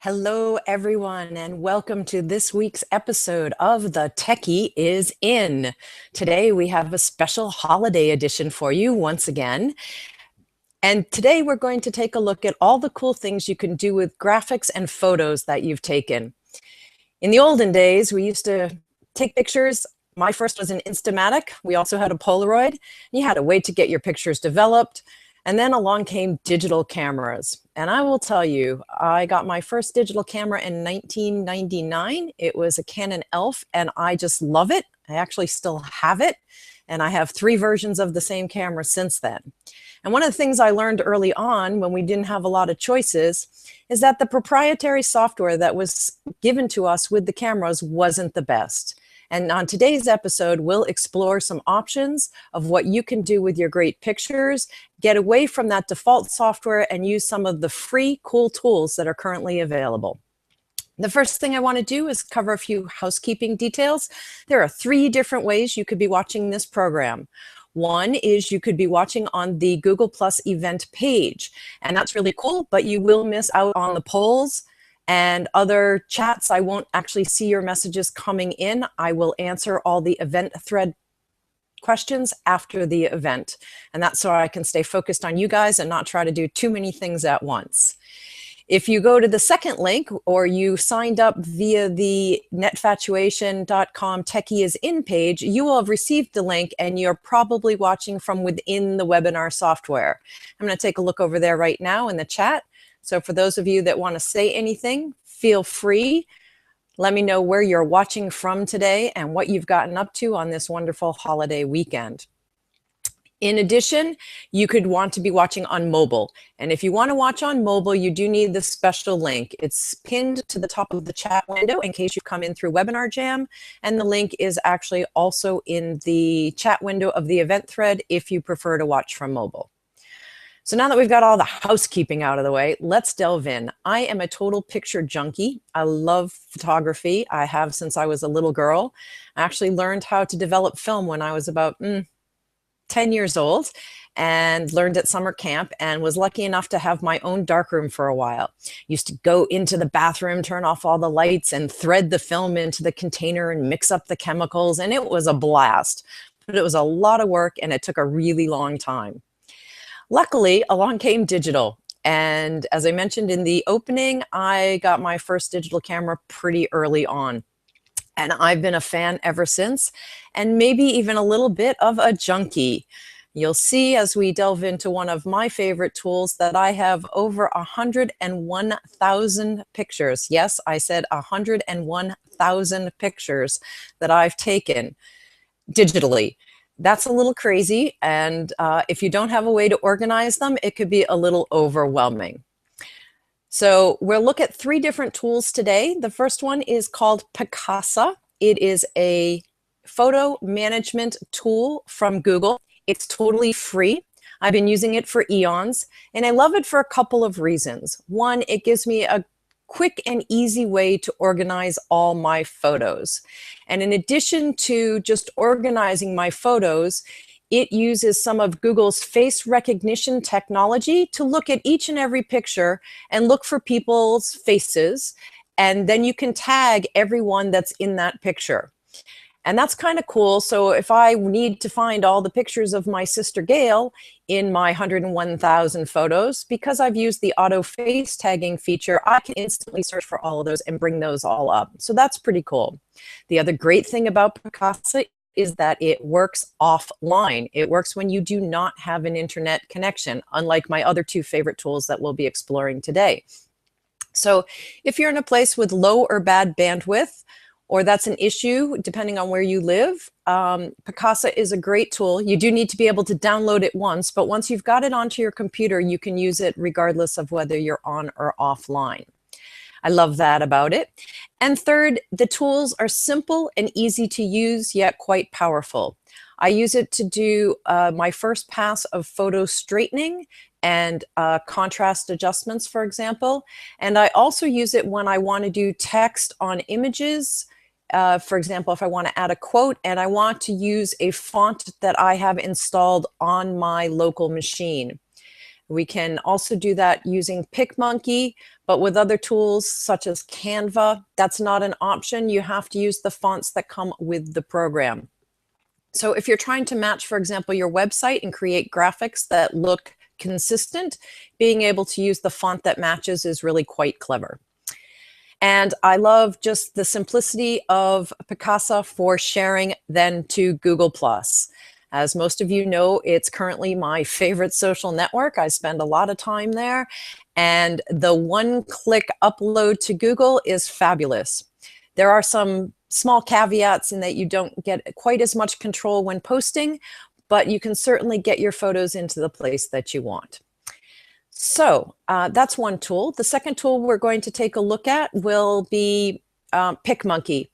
Hello, everyone, and welcome to this week's episode of The Techie is In. Today, we have a special holiday edition for you once again. And today, we're going to take a look at all the cool things you can do with graphics and photos that you've taken. In the olden days, we used to take pictures. My first was an Instamatic. We also had a Polaroid. You had to wait to get your pictures developed. And then along came digital cameras. And I will tell you, I got my first digital camera in 1999. It was a Canon ELPH, and I just love it. I actually still have it. And I have 3 versions of the same camera since then. And one of the things I learned early on when we didn't have a lot of choices is that the proprietary software that was given to us with the cameras wasn't the best. And on today's episode, we'll explore some options of what you can do with your great pictures, get away from that default software, and use some of the free, cool tools that are currently available. The first thing I want to do is cover a few housekeeping details. There are 3 different ways you could be watching this program. One is you could be watching on the Google Plus event page, and that's really cool, but you will miss out on the polls and other chats. I won't actually see your messages coming in. I will answer all the event thread questions after the event, and that's so I can stay focused on you guys and not try to do too many things at once. If you go to the second link, or you signed up via the netfatuation.com Techie is In page, you will have received the link and you're probably watching from within the webinar software. I'm going to take a look over there right now in the chat. So for those of you that want to say anything, feel free. Let me know where you're watching from today and what you've gotten up to on this wonderful holiday weekend. In addition, you could want to be watching on mobile. And if you want to watch on mobile, you do need the special link. It's pinned to the top of the chat window in case you come in through Webinar Jam. And the link is actually also in the chat window of the event thread if you prefer to watch from mobile. So now that we've got all the housekeeping out of the way, let's delve in. I am a total picture junkie. I love photography. I have since I was a little girl. I actually learned how to develop film when I was about 10 years old, and learned at summer camp, and was lucky enough to have my own darkroom for a while. Used to go into the bathroom, turn off all the lights, and thread the film into the container and mix up the chemicals, and it was a blast. But it was a lot of work, and it took a really long time. Luckily, along came digital. And as I mentioned in the opening, I got my first digital camera pretty early on. And I've been a fan ever since, and maybe even a little bit of a junkie. You'll see as we delve into one of my favorite tools that I have over 101,000 pictures. Yes, I said 101,000 pictures that I've taken digitally. That's a little crazy, and if you don't have a way to organize them, it could be a little overwhelming. So we'll look at 3 different tools today. The first one is called Picasa. It is a photo management tool from Google. It's totally free. I've been using it for eons, and I love it for a couple of reasons. One, it gives me a quick and easy way to organize all my photos. And in addition to just organizing my photos, it uses some of Google's face recognition technology to look at each and every picture and look for people's faces. And then you can tag everyone that's in that picture. And that's kind of cool. So if I need to find all the pictures of my sister Gail in my 101,000 photos, because I've used the auto face tagging feature, I can instantly search for all of those and bring those all up. So that's pretty cool. The other great thing about Picasa is that it works offline. It works when you do not have an internet connection, unlike my other 2 favorite tools that we'll be exploring today. So if you're in a place with low or bad bandwidth, or that's an issue depending on where you live, Picasa is a great tool. You do need to be able to download it once, but once you've got it onto your computer, you can use it regardless of whether you're on or offline. I love that about it. And third, the tools are simple and easy to use, yet quite powerful. I use it to do my first pass of photo straightening and contrast adjustments, for example. And I also use it when I want to do text on images. For example, if I want to add a quote and I want to use a font that I have installed on my local machine. We can also do that using PicMonkey, but with other tools such as Canva, that's not an option. You have to use the fonts that come with the program. So if you're trying to match, for example, your website and create graphics that look consistent, being able to use the font that matches is really quite clever. And I love just the simplicity of Picasa for sharing then to Google+. As most of you know, it's currently my favorite social network. I spend a lot of time there, and the one-click upload to Google is fabulous. There are some small caveats in that you don't get quite as much control when posting, but you can certainly get your photos into the place that you want. So that's one tool. The second tool we're going to take a look at will be PicMonkey.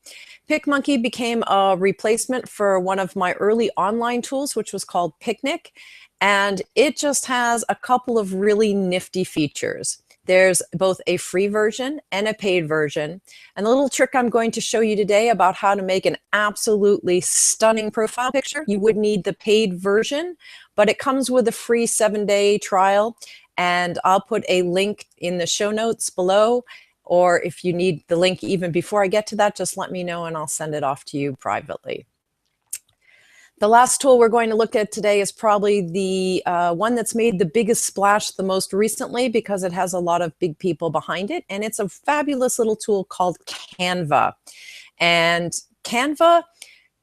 PicMonkey became a replacement for one of my early online tools, which was called Picnic, and it just has a couple of really nifty features. There's both a free version and a paid version. And the little trick I'm going to show you today about how to make an absolutely stunning profile picture, you would need the paid version, but it comes with a free 7-day trial. And I'll put a link in the show notes below, or if you need the link even before I get to that, just let me know and I'll send it off to you privately. The last tool we're going to look at today is probably the one that's made the biggest splash the most recently because it has a lot of big people behind it, and it's a fabulous little tool called Canva. And Canva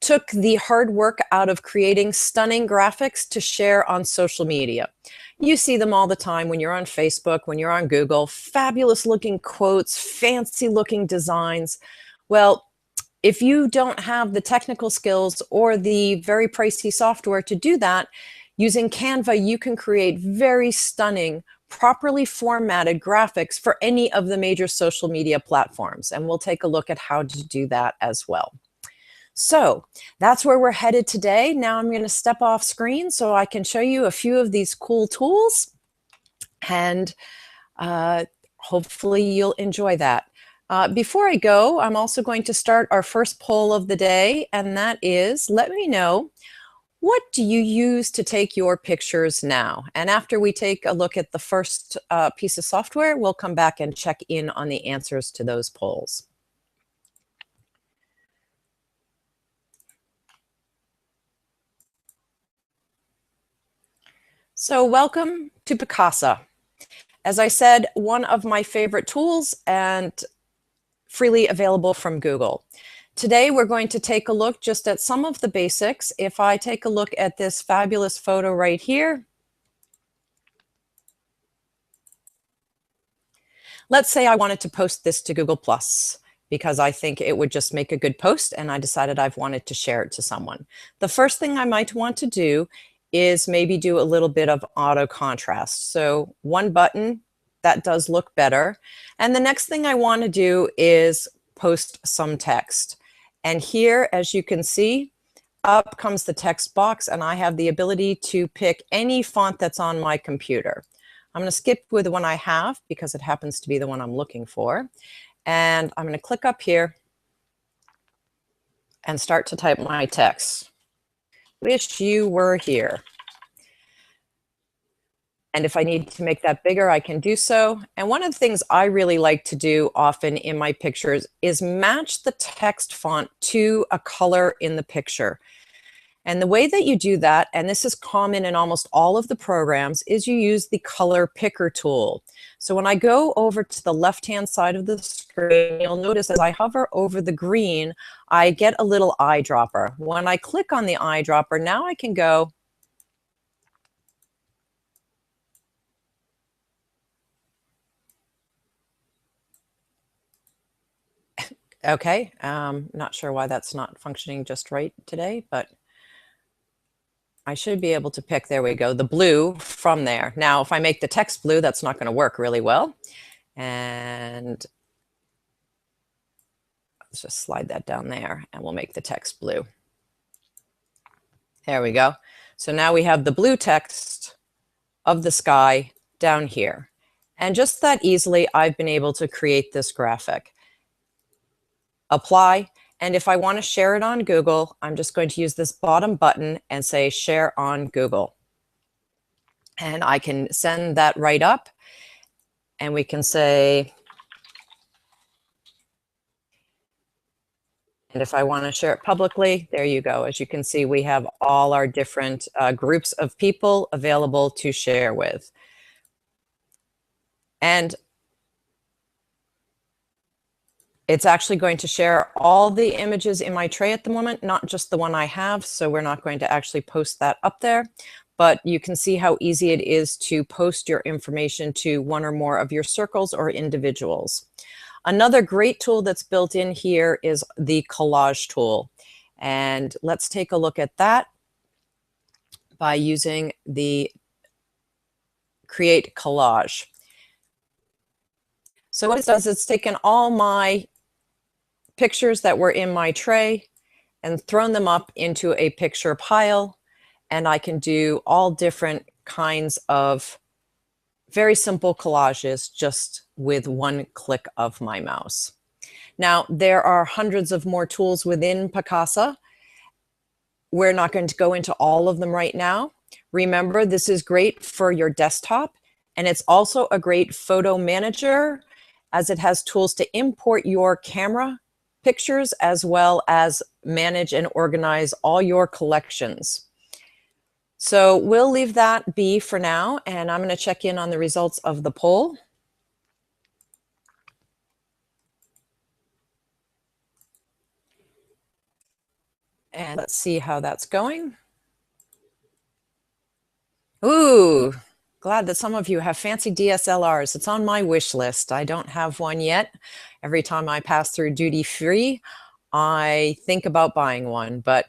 took the hard work out of creating stunning graphics to share on social media. You see them all the time when you're on Facebook, when you're on Google, fabulous looking quotes, fancy looking designs. Well, if you don't have the technical skills or the very pricey software to do that, using Canva, you can create very stunning, properly formatted graphics for any of the major social media platforms. And we'll take a look at how to do that as well. So that's where we're headed today. Now I'm going to step off screen so I can show you a few of these cool tools, and hopefully you'll enjoy that. Before I go, I'm also going to start our first poll of the day, and that is, let me know, what do you use to take your pictures now? And after we take a look at the first piece of software, we'll come back and check in on the answers to those polls. So welcome to Picasa. As I said, one of my favorite tools and freely available from Google. Today, we're going to take a look just at some of the basics. If I take a look at this fabulous photo right here, let's say I wanted to post this to Google+ because I think it would just make a good post, and I decided I've wanted to share it to someone. The first thing I might want to do is maybe do a little bit of auto contrast. So one button, that does look better. And the next thing I want to do is post some text. And here, as you can see, up comes the text box, and I have the ability to pick any font that's on my computer. I'm going to skip with the one I have because it happens to be the one I'm looking for. And I'm going to click up here and start to type my text. Wish you were here. And if I need to make that bigger, I can do so. And one of the things I really like to do often in my pictures is match the text font to a color in the picture. And the way that you do that, and this is common in almost all of the programs, is you use the color picker tool. So when I go over to the left-hand side of the screen, you'll notice as I hover over the green, I get a little eyedropper. When I click on the eyedropper, now I can go okay, not sure why that's not functioning just right today, but I should be able to pick, there we go, the blue from there. Now, if I make the text blue, that's not going to work really well. And let's just slide that down there and we'll make the text blue. There we go. So now we have the blue text of the sky down here. And just that easily, I've been able to create this graphic. Apply. And if I want to share it on Google, I'm just going to use this bottom button and say share on Google. And I can send that right up, and we can say, and if I want to share it publicly, there you go. As you can see, we have all our different groups of people available to share with. And it's actually going to share all the images in my tray at the moment, not just the one I have. So we're not going to actually post that up there. But you can see how easy it is to post your information to one or more of your circles or individuals. Another great tool that's built in here is the collage tool. And let's take a look at that by using the Create Collage. So what it does is it's taken all my pictures that were in my tray and thrown them up into a picture pile. And I can do all different kinds of very simple collages just with one click of my mouse. Now, there are hundreds of more tools within Picasa. We're not going to go into all of them right now. Remember, this is great for your desktop, and it's also a great photo manager as it has tools to import your camera pictures as well as manage and organize all your collections. So we'll leave that be for now, and I'm going to check in on the results of the poll. And let's see how that's going. Ooh, glad that some of you have fancy DSLRs. It's on my wish list. I don't have one yet. Every time I pass through duty free, I think about buying one, but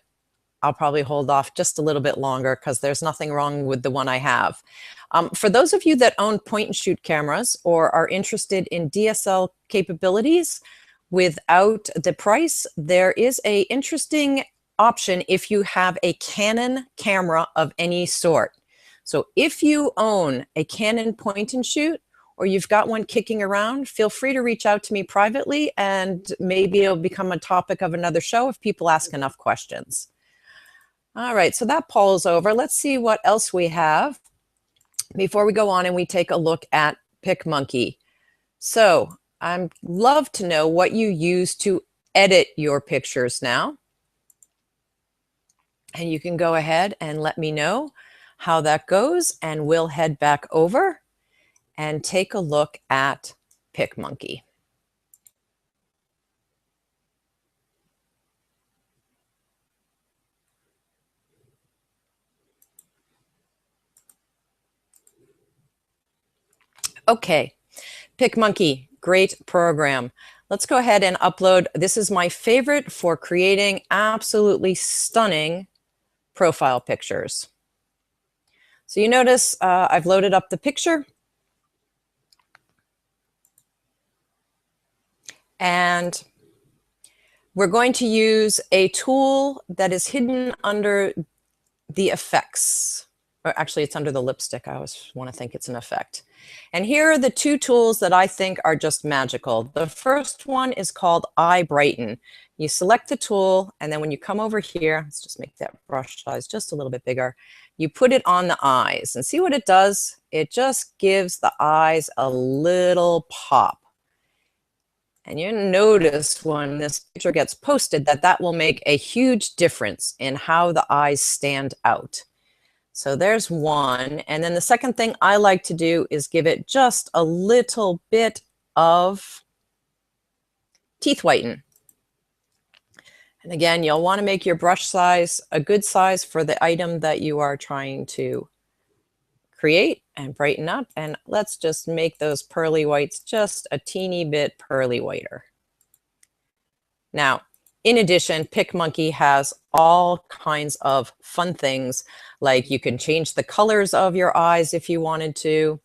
I'll probably hold off just a little bit longer because there's nothing wrong with the one I have. For those of you that own point and shoot cameras or are interested in DSL capabilities without the price, there is a interesting option if you have a Canon camera of any sort. So if you own a Canon point and shoot, or you've got one kicking around, feel free to reach out to me privately, and maybe it'll become a topic of another show if people ask enough questions. All right, so that poll is over. Let's see what else we have before we go on and we take a look at PicMonkey. So I'd love to know what you use to edit your pictures now. And you can go ahead and let me know how that goes, and we'll head back over and take a look at PicMonkey. Okay, PicMonkey, great program. Let's go ahead and upload. This is my favorite for creating absolutely stunning profile pictures. So you notice I've loaded up the picture. And we're going to use a tool that is hidden under the effects. Or actually, it's under the lipstick. I always want to think it's an effect. And here are the two tools that I think are just magical. The first one is called Eye Brighten. You select the tool, and then when you come over here, let's just make that brush size just a little bit bigger. You put it on the eyes, and see what it does? It just gives the eyes a little pop. And you notice when this picture gets posted that that will make a huge difference in how the eyes stand out. So there's one. And then the second thing I like to do is give it just a little bit of teeth whiten. And again, you'll want to make your brush size a good size for the item that you are trying to create and brighten up. And let's just make those pearly whites just a teeny bit pearly whiter. Now, in addition, PicMonkey has all kinds of fun things, like you can change the colors of your eyes if you wanted to.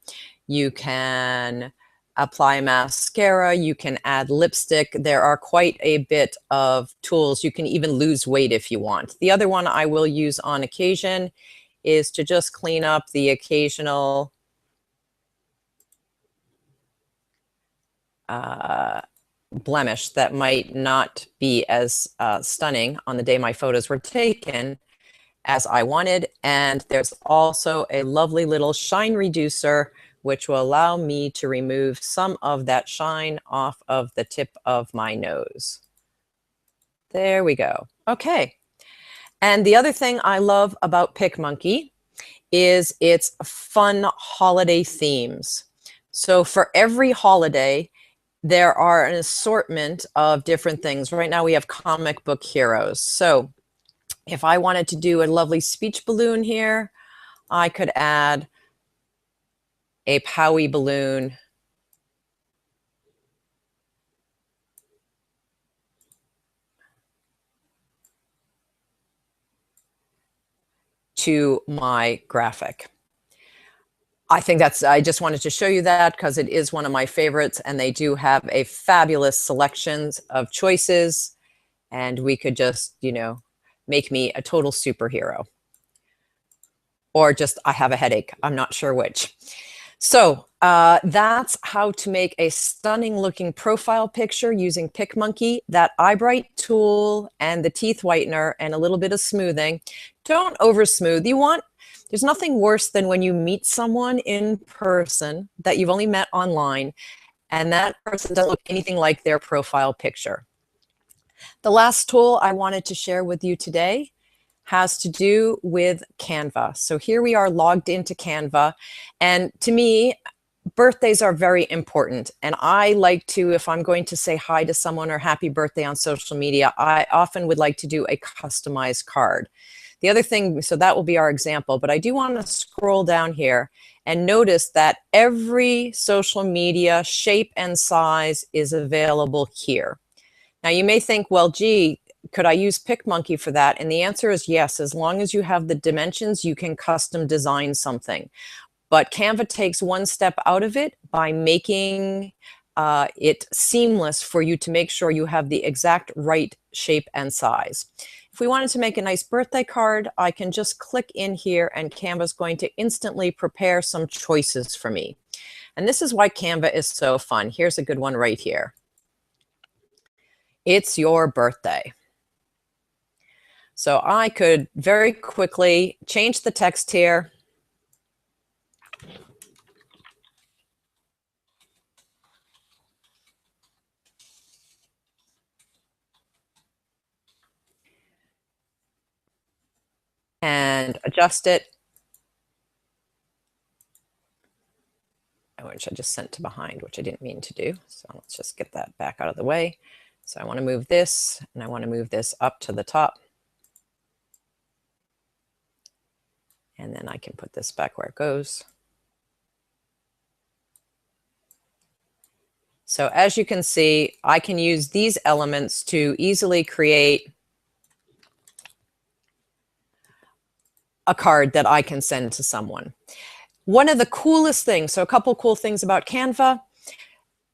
You can apply mascara. You can add lipstick. There are quite a bit of tools. You can even lose weight if you want. The other one I will use on occasion is to just clean up the occasional blemish that might not be as stunning on the day my photos were taken. as I wanted. And there's also a lovely little shine reducer, which will allow me to remove some of that shine off of the tip of my nose. There we go. Okay. And the other thing I love about PicMonkey is its fun holiday themes. So for every holiday, there are an assortment of different things. Right now we have comic book heroes. So if I wanted to do a lovely speech balloon here, I could add a Powie balloon to my graphic. I just wanted to show you that because it is one of my favorites, and they do have a fabulous selections of choices, and we could just, make me a total superhero. Or just, I have a headache. I'm not sure which. So that's how to make a stunning looking profile picture using PicMonkey. That eye bright tool and the teeth whitener and a little bit of smoothing. Don't over smooth. There's nothing worse than when you meet someone in person that you've only met online and that person doesn't look anything like their profile picture. The last tool I wanted to share with you today has to do with Canva. So here we are logged into Canva, and to me, birthdays are very important. And I like to, if I'm going to say hi to someone or happy birthday on social media, I often would like to do a customized card. The other thing, so that will be our example, but I do want to scroll down here and notice that every social media shape and size is available here. Now you may think, well, gee, could I use PicMonkey for that? And the answer is yes. As long as you have the dimensions, you can custom design something. But Canva takes one step out of it by making it seamless for you to make sure you have the exact right shape and size. If we wanted to make a nice birthday card, I can just click in here and Canva's going to instantly prepare some choices for me. And this is why Canva is so fun. Here's a good one right here. It's your birthday. So I could very quickly change the text here. And adjust it. Which I just sent to behind, which I didn't mean to do. So let's just get that back out of the way. So I want to move this, and I want to move this up to the top. And then I can put this back where it goes. So as you can see, I can use these elements to easily create a card that I can send to someone. One of the coolest things, so a couple cool things about Canva,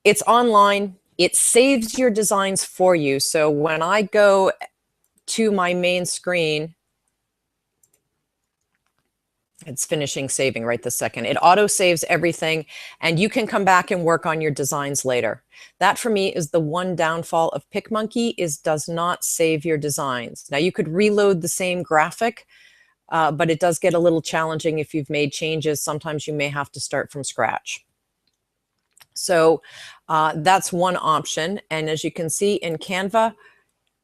it's online, it saves your designs for you. So when I go to my main screen, it's finishing saving right this second. It auto saves everything, and you can come back and work on your designs later. That for me is the one downfall of PicMonkey, is does not save your designs. Now you could reload the same graphic, but it does get a little challenging if you've made changes. Sometimes you may have to start from scratch. So that's one option. And as you can see in Canva,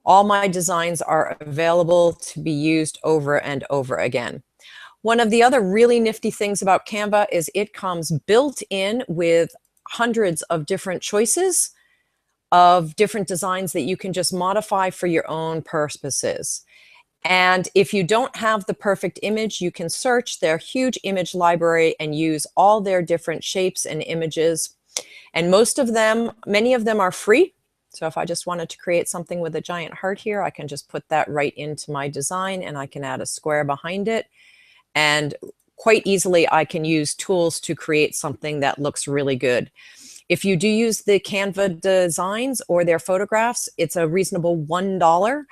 all my designs are available to be used over and over again. One of the other really nifty things about Canva is it comes built in with hundreds of different choices of different designs that you can just modify for your own purposes. And if you don't have the perfect image, you can search their huge image library and use all their different shapes and images. And many of them are free. So if I just wanted to create something with a giant heart here, I can just put that right into my design, and I can add a square behind it. And quite easily, I can use tools to create something that looks really good. If you do use the Canva designs or their photographs, it's a reasonable $1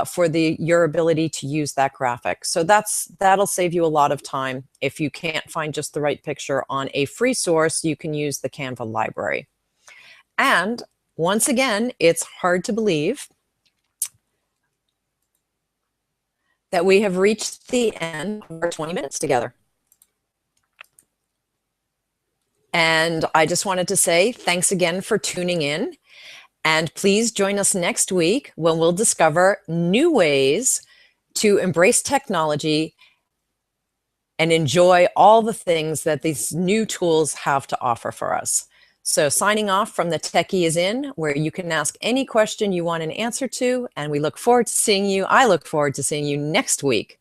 for your ability to use that graphic. So that'll save you a lot of time. If you can't find just the right picture on a free source, you can use the Canva library. And once again, it's hard to believe that we have reached the end of our 20 minutes together. And I just wanted to say thanks again for tuning in. And please join us next week when we'll discover new ways to embrace technology and enjoy all the things that these new tools have to offer for us. So signing off from the Techie is In, where you can ask any question you want an answer to, and we look forward to seeing you. I look forward to seeing you next week.